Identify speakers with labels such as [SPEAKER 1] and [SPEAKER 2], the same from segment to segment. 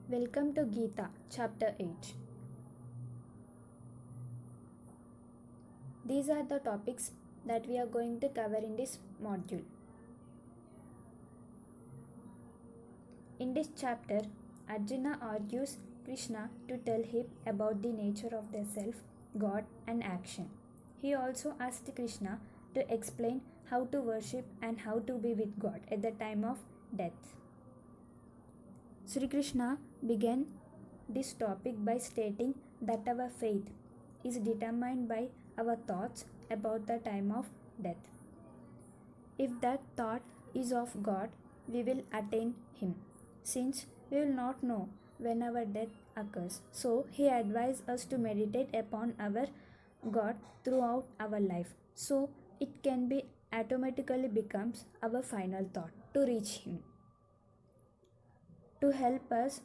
[SPEAKER 1] Welcome to Gita, Chapter 8. These are the topics that we are going to cover in this module. In this chapter, Arjuna argues Krishna to tell him about the nature of the self, God, and action. He also asks Krishna to explain how to worship and how to be with God at the time of death. Sri Krishna began this topic by stating that our faith is determined by our thoughts about the time of death. If that thought is of God, we will attain Him, since we will not know when our death occurs. So, He advised us to meditate upon our God throughout our life, so it can be automatically becomes our final thought to reach Him. To help us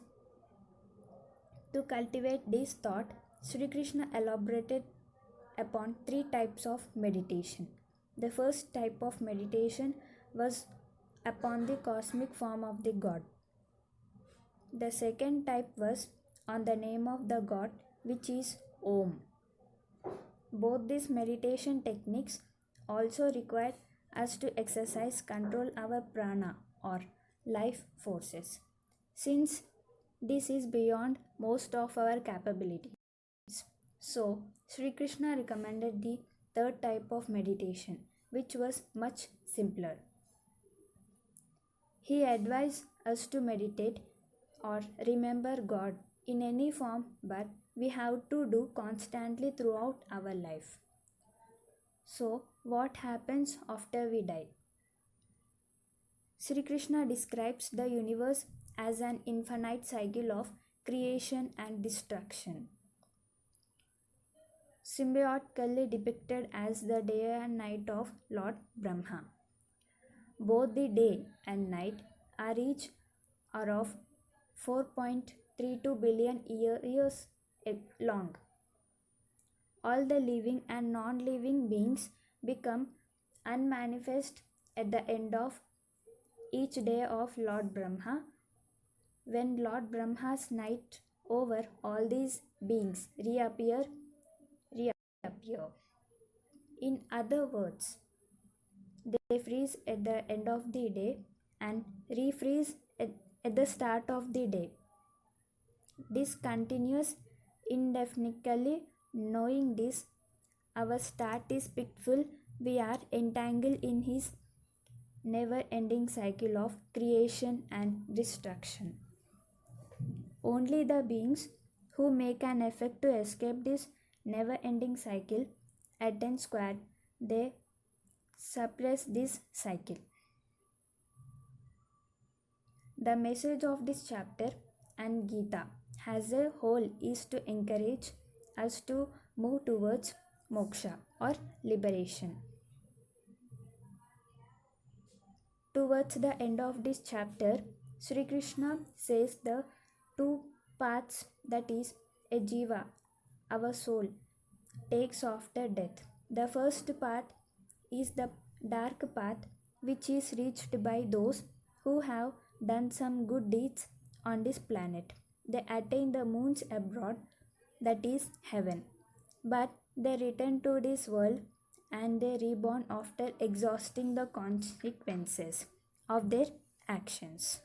[SPEAKER 1] to cultivate this thought, Sri Krishna elaborated upon three types of meditation. The first type of meditation was upon the cosmic form of the God. The second type was on the name of the God, which is Om. Both these meditation techniques also require us to exercise control our prana or life forces, since this is beyond most of our capabilities. So, Sri Krishna recommended the third type of meditation, which was much simpler. He advised us to meditate or remember God in any form, but we have to do constantly throughout our life. So, what happens after we die? Sri Krishna describes the universe as an infinite cycle of creation and destruction, symbiotically depicted as the day and night of Lord Brahma. Both the day and night are each are of 4.32 billion years long. All the living and non-living beings become unmanifest at the end of each day of Lord Brahma. When Lord Brahma's night over, all these beings reappear. In other words, they freeze at the end of the day and refreeze at the start of the day. This continues indefinitely. Knowing this, our start is pitiful. We are entangled in his never-ending cycle of creation and destruction. Only the beings who make an effort to escape this never-ending cycle attain square. They suppress this cycle. The message of this chapter and Gita as a whole is to encourage us to move towards moksha or liberation. Towards the end of this chapter, Sri Krishna says the two paths, that is, a jiva, our soul, takes after death. The first path is the dark path, which is reached by those who have done some good deeds on this planet. They attain the moons abroad, that is heaven. But they return to this world and they reborn after exhausting the consequences of their actions.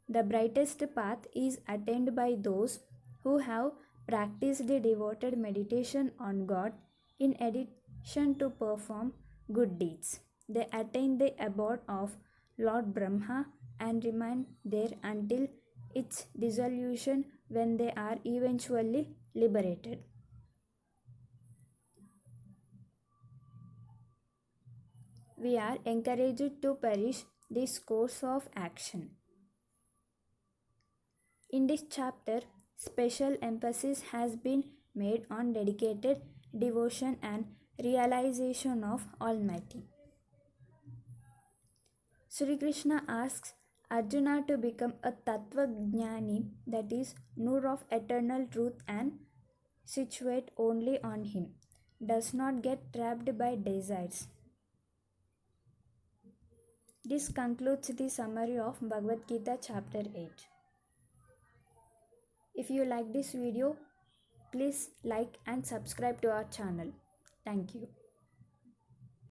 [SPEAKER 1] The brightest path is attained by those who have practiced devoted meditation on God in addition to perform good deeds. They attain the abode of Lord Brahma and remain there until its dissolution, when they are eventually liberated. We are encouraged to perish this course of action. In this chapter, special emphasis has been made on dedicated devotion and realization of Almighty. Sri Krishna asks Arjuna to become a Tattva Jnani, that is, Nur of eternal truth, and situate only on Him. Does not get trapped by desires. This concludes the summary of Bhagavad Gita chapter 8. If you like this video, please like and subscribe to our channel. Thank you.